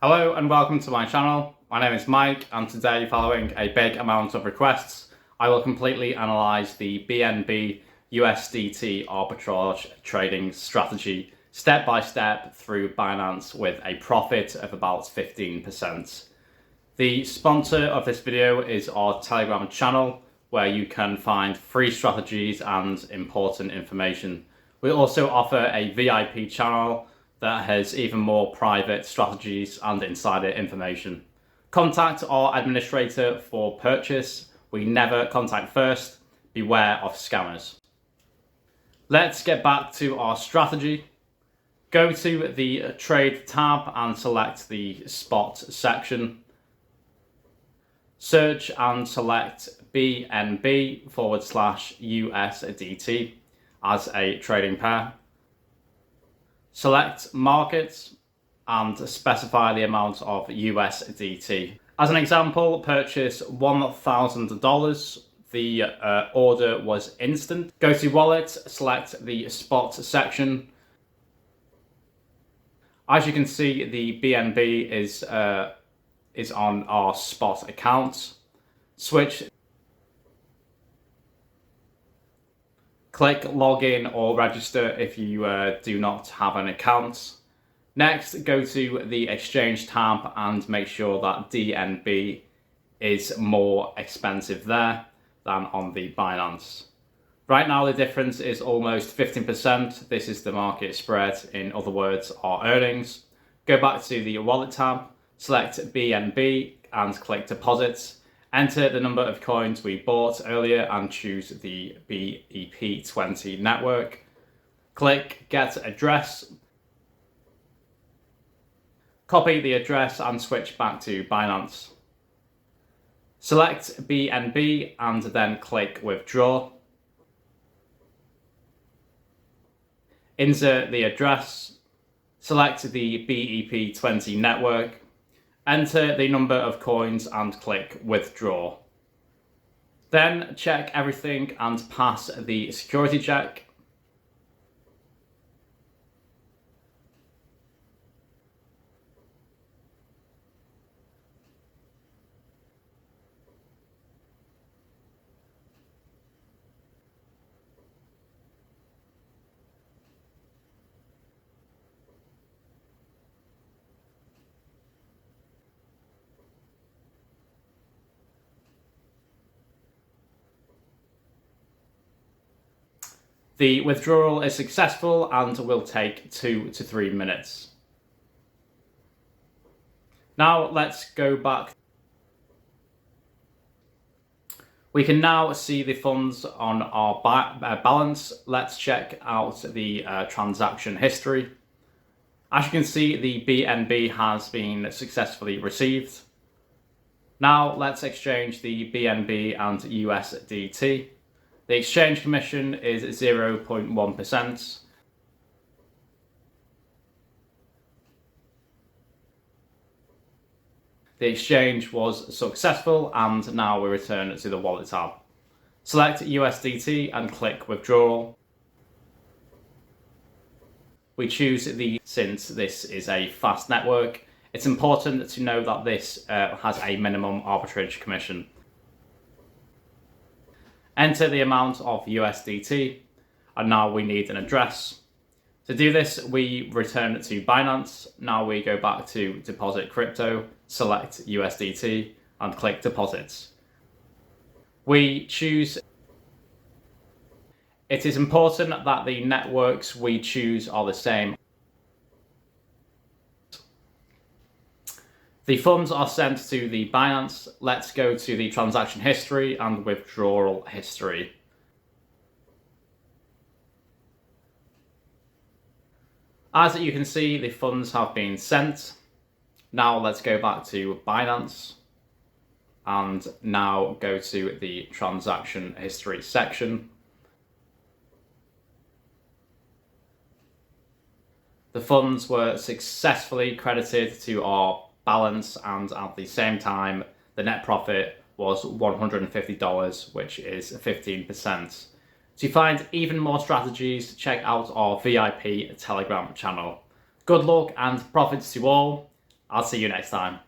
Hello and welcome to my channel. My name is Mike, and today, following a big amount of requests, I will completely analyse the BNB USDT arbitrage trading strategy step by step through Binance with a profit of about 15%. The sponsor of this video is our Telegram channel, where you can find free strategies and important information. We also offer a VIP channel that has even more private strategies and insider information. Contact our administrator for purchase. We never contact first. Beware of scammers. Let's get back to our strategy. Go to the trade tab and select the spot section. Search and select BNB/USDT as a trading pair. Select markets and specify the amount of USDT. As an example, purchase $1,000. The order was instant. Go to wallet, select the spot section. As you can see, the BNB is on our spot account. Switch. Click login or register if you do not have an account. Next, go to the exchange tab and make sure that DNB is more expensive there than on the Binance. Right now the difference is almost 15%. This is the market spread, in other words, our earnings. Go back to the wallet tab, select BNB and click deposits. Enter the number of coins we bought earlier and choose the BEP20 network. Click Get Address. Copy the address and switch back to Binance. Select BNB and then click Withdraw. Insert the address. Select the BEP20 network. Enter the number of coins and click Withdraw. Then check everything and pass the security check. The withdrawal is successful and will take 2 to 3 minutes. Now let's go back. We can now see the funds on our balance. Let's check out the transaction history. As you can see, the BNB has been successfully received. Now let's exchange the BNB and USDT. The exchange commission is 0.1%. The exchange was successful and now we return to the wallet tab. Select USDT and click Withdrawal. We choose since this is a fast network, it's important to know that this has a minimum arbitrage commission. Enter the amount of USDT, and now we need an address. To do this, we return to Binance. Now we go back to Deposit Crypto, select USDT, and click Deposits. We choose. It is important that the networks we choose are the same. The funds are sent to the Binance. Let's go to the transaction history and withdrawal history. As you can see, the funds have been sent. Now let's go back to Binance and now go to the transaction history section. The funds were successfully credited to our balance, and at the same time the net profit was $150, which is 15%. To find even more strategies, check out our VIP Telegram channel. Good luck and profits to all. I'll see you next time.